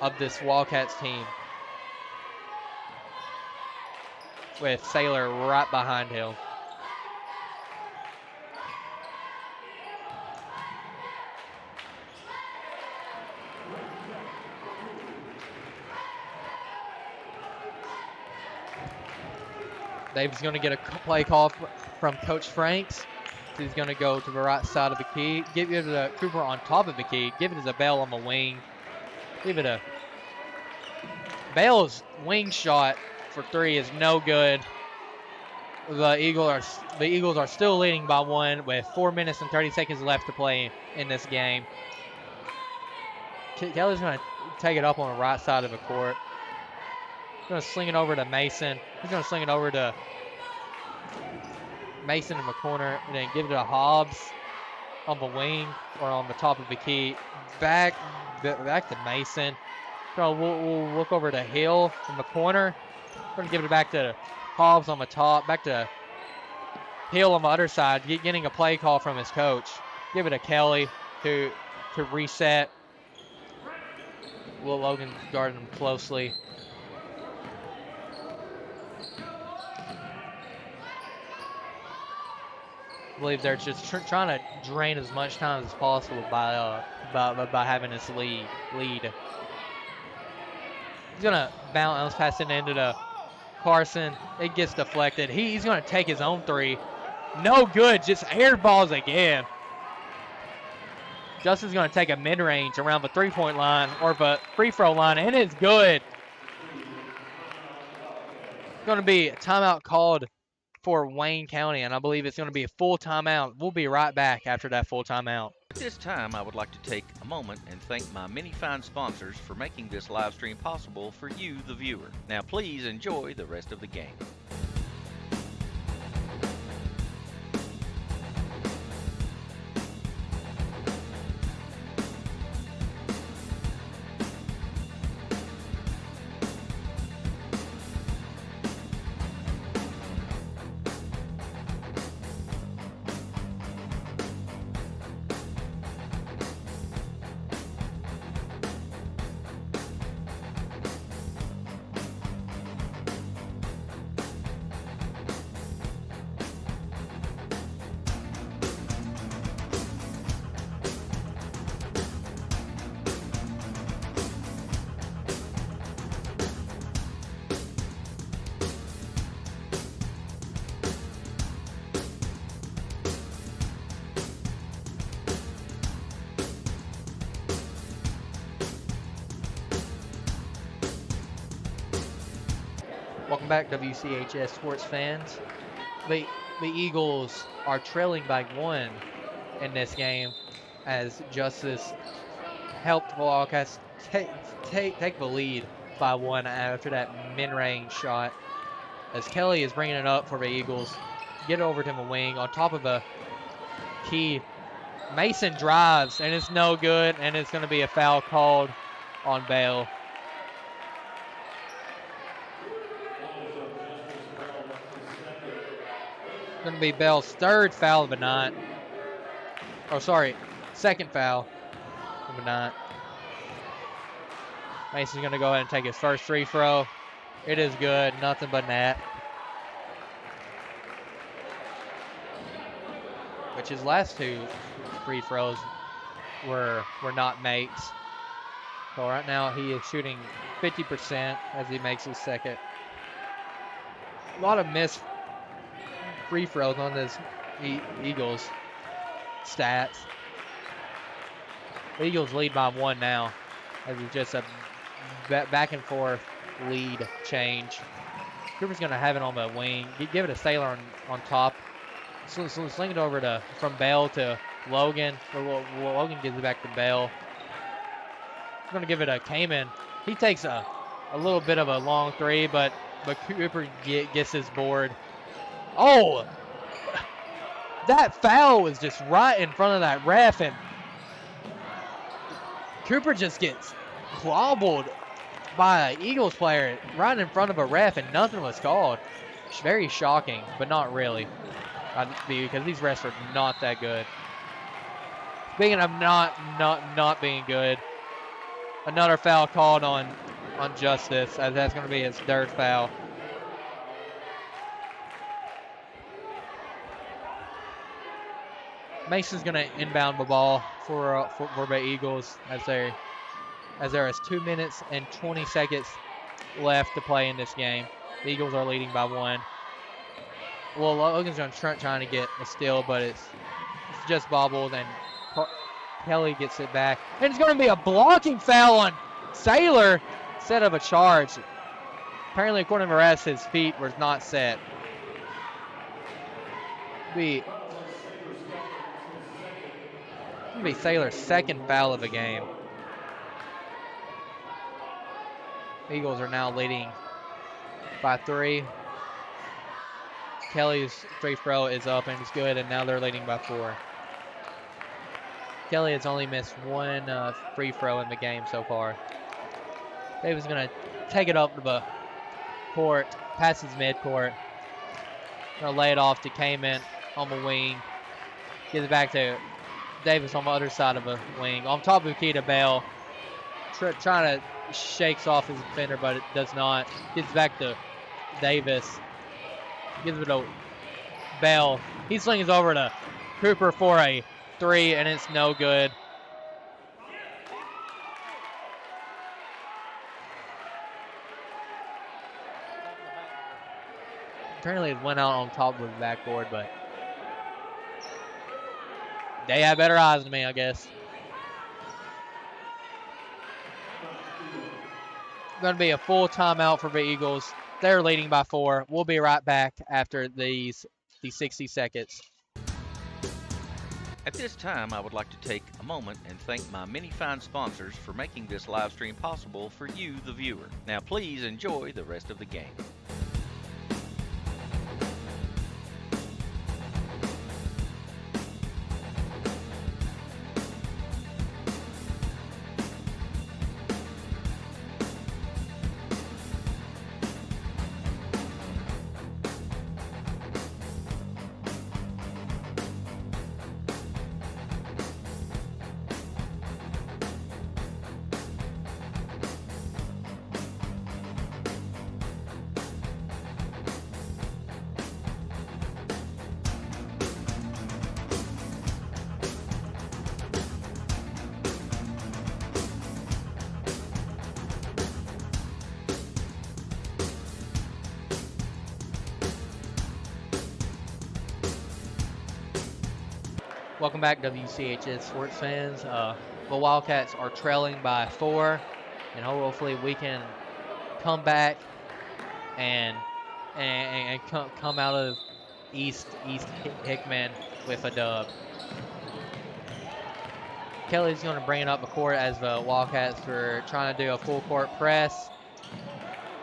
of this Wildcats team, with Saylor right behind him. Dave's going to get a play call from Coach Franks. He's going to go to the right side of the key. Give it to Cooper on top of the key. Give it to Bell on the wing. Give it a Bell's wing shot for 3 is no good. The Eagles are still leading by 1 with 4 minutes and 30 seconds left to play in this game. Kelly's going to take it up on the right side of the court. He's going to sling it over to Mason. He's going to sling it over to Mason in the corner, and then give it to Hobbs on the wing or on the top of the key. Back to Mason. So we'll look over to Hill in the corner. We're going to give it back to Hobbs on the top. Back to Hill on the other side, getting a play call from his coach. Give it to Kelly to reset. Will Logan guarding him closely. I believe they're just trying to drain as much time as possible by having this lead. He's going to bounce pass it into the Carson. It gets deflected. He's going to take his own three. No good. Just air balls again. Justin's going to take a mid-range around the three-point line or the free throw line, and it's good. Going to be a timeout called for Wayne County, and I believe it's going to be a full timeout. We'll be right back after that full timeout. At this time, I would like to take a moment and thank my many fine sponsors for making this live stream possible for you, the viewer. Now please enjoy the rest of the game. Welcome back, WCHS sports fans. The Eagles are trailing by 1 in this game as Justice helped the Wildcats take the lead by 1 after that mid-range shot. As Kelly is bringing it up for the Eagles, get it over to the wing on top of a key. Mason drives, and it's no good, and it's going to be a foul called on Bale. Going to be Bell's third foul of the night. Oh, sorry, second foul of the night. Mason's going to go ahead and take his first free throw. It is good, nothing but net. Which his last 2 free throws were not makes. So right now he is shooting 50% as he makes his second. A lot of missed free throws on this Eagles stats. The Eagles lead by 1 now as it's just a back and forth lead change. Cooper's going to have it on the wing. Give it to Saylor on top. So sling it over from Bell to Logan. Logan gives it back to Bell. He's going to give it to Kamen. He takes a little bit of a long three, but Cooper gets his board. Oh, that foul was just right in front of that ref, and Cooper just gets clobbled by an Eagles player right in front of a ref, and nothing was called. It's very shocking, but not really, because these refs are not that good. Speaking of not being good, another foul called on Justice, as that's going to be his third foul. Mason's going to inbound the ball for the Eagles as there is 2 minutes and 20 seconds left to play in this game. The Eagles are leading by 1. Well, Logan's going to trying to get a steal, but it's just bobbled, and Kelly gets it back. And it's going to be a blocking foul on Saylor instead of a charge. Apparently, according to the refs, his feet were not set. Be Saylor's second foul of the game. Eagles are now leading by 3. Kelly's free throw is up and it's good, and now they're leading by 4. Kelly has only missed 1 free throw in the game so far. Davis is going to take it up to the court, passes midcourt. Going to lay it off to Kamen on the wing. Gives it back to Davis on the other side of the wing. On top of Keita Bell. Trying to shakes off his defender, but it does not. Gets back to Davis. Gives it to Bell. He slings over to Cooper for a 3, and it's no good. apparently it went out on top of the backboard, but they have better eyes than me, I guess. Going to be a full timeout for the Eagles. They're leading by 4. We'll be right back after these 60 seconds. At this time, I would like to take a moment and thank my many fine sponsors for making this live stream possible for you, the viewer. Now please enjoy the rest of the game. Welcome back, WCHS sports fans. The Wildcats are trailing by 4, and hopefully we can come back and come out of East Hickman with a dub. Kelly's going to bring it up the court as the Wildcats are trying to do a full court press.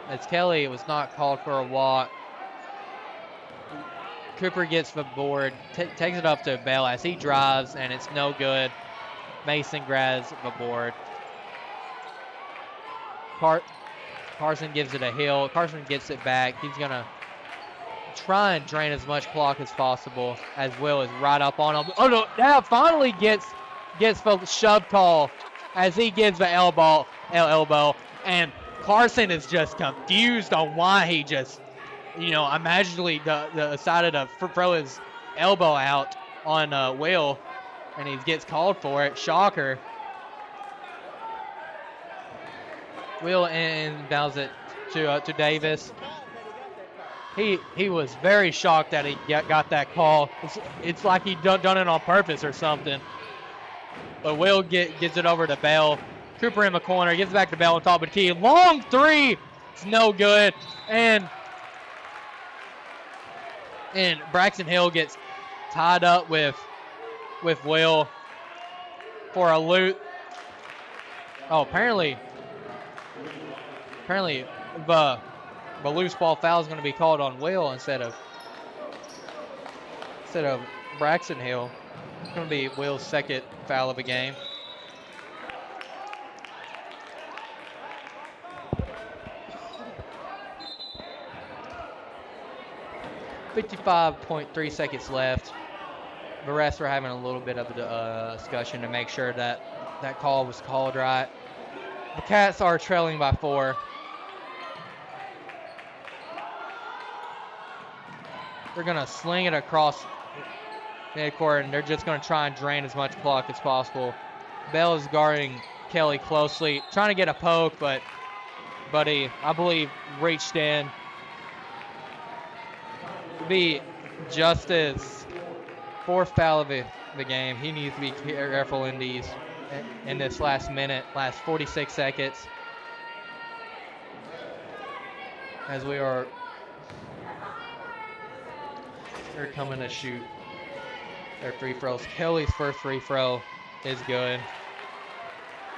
As Kelly was not called for a walk. Cooper gets the board, takes it up to Bell as he drives, and it's no good. Mason grabs the board. Carson gives it a Hill. Carson gets it back. He's going to try and drain as much clock as possible, as Will is right up on him. Oh, no, now finally gets the shove call as he gives the elbow, and Carson is just confused on why he just, imaginably decided to throw his elbow out on Will, and he gets called for it. Shocker. Will inbounds it to Davis. He was very shocked that he got that call. It's like he done it on purpose or something. But Will gets it over to Bell. Cooper in the corner, gives it back to Bell on top of the key. Long three, it's no good. And Braxton Hill gets tied up with Will for a loot. Oh, apparently the loose ball foul is going to be called on Will instead of Braxton Hill. It's going to be Will's second foul of the game. .3 seconds left. The refs were having a little bit of a discussion to make sure that call was called right. The Cats are trailing by 4. They're going to sling it across midcourt, and they're just going to try and drain as much clock as possible. Bell is guarding Kelly closely, trying to get a poke, but Buddy, I believe, reached in. Be Justice, 4th foul of the game. He needs to be careful in this last minute, last 46 seconds. As they're coming to shoot their free throws. Kelly's first free throw is good.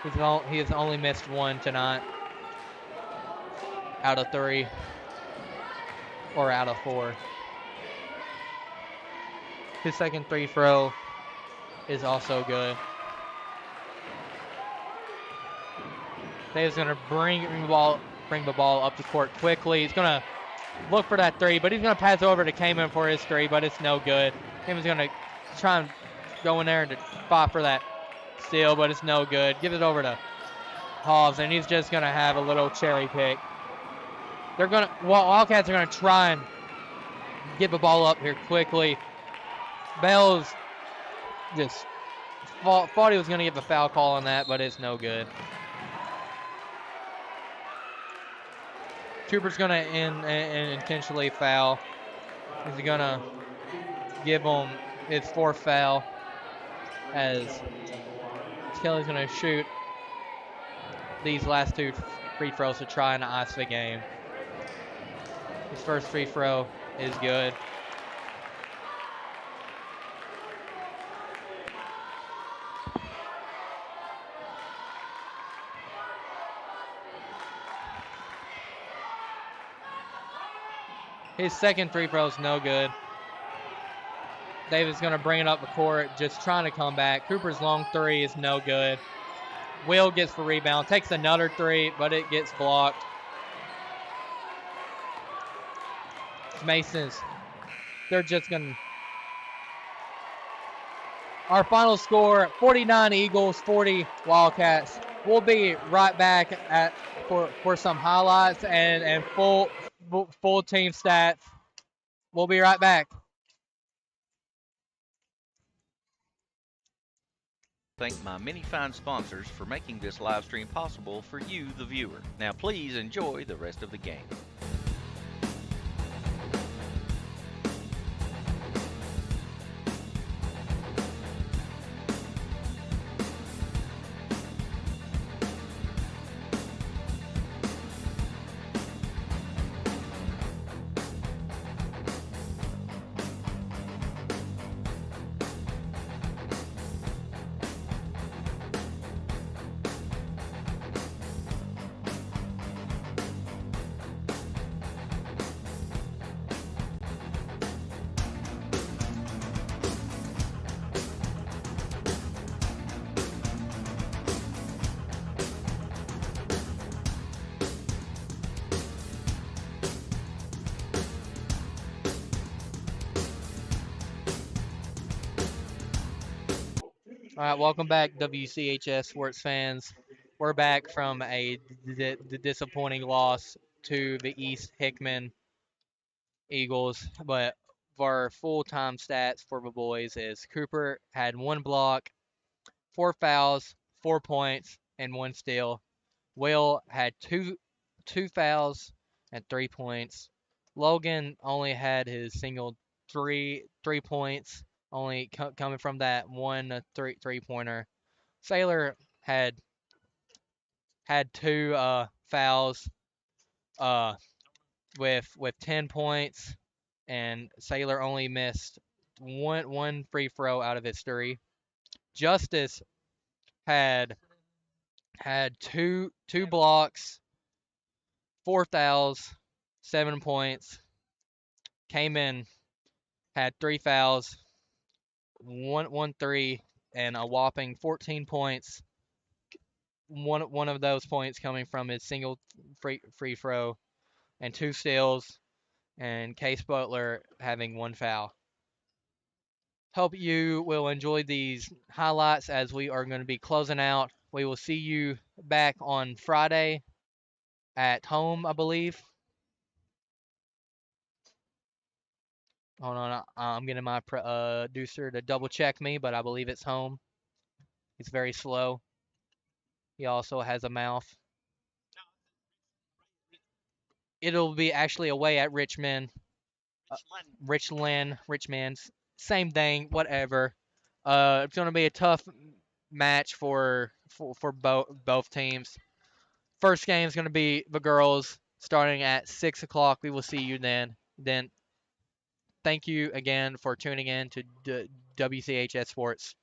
He has only missed 1 tonight out of 3 or out of 4. His second free throw is also good. Dave's going to bring the ball up the court quickly. He's going to look for that 3, but he's going to pass over to Kamen for his 3, but it's no good. Kamen's going to try and go in there and fight for that steal, but it's no good. Give it over to Hobbs, and he's just going to have a little cherry pick. Wildcats are going to try and get the ball up here quickly. Bell's just thought he was going to get the foul call on that, but it's no good. Cooper's going to intentionally foul He's going to give him his fourth foul as Kelly's going to shoot these last two free throws to try and ice the game. His first free throw is good. His second free throw is no good. David's going to bring it up the court, just trying to come back. Cooper's long three is no good. Will gets the rebound, takes another three, but it gets blocked. Masons, they're just going to... Our final score, 49 Eagles, 40 Wildcats. We'll be right back for some highlights and full team stats. We'll be right back. Thank my many fine sponsors for making this live stream possible for you, the viewer. Now please enjoy the rest of the game. All right, welcome back, WCHS sports fans. We're back from a disappointing loss to the East Hickman Eagles, but our full-time stats for the boys is Cooper had 1 block, 4 fouls, 4 points, and 1 steal. Will had two fouls and 3 points. Logan only had his single three points, only coming from that one three-pointer. Sailor had 2 fouls with 10 points, and Sailor only missed one free throw out of his 3. Justice had 2 blocks, 4 fouls, 7 points. Came in, had 3 fouls, one three, and a whopping 14 points. One of those points coming from his single free throw, and 2 steals, and Case Butler having 1 foul. Hope you will enjoy these highlights as we are going to be closing out. We will see you back on Friday at home, I believe. Hold on, I'm getting my producer to double check me, but I believe it's home. He's very slow. He also has a mouth. It'll be actually away at Richmond. Richland, same thing, whatever. It's going to be a tough match for both teams. First game is going to be the girls starting at 6 o'clock. We will see you then. Thank you again for tuning in to WCHS Sports.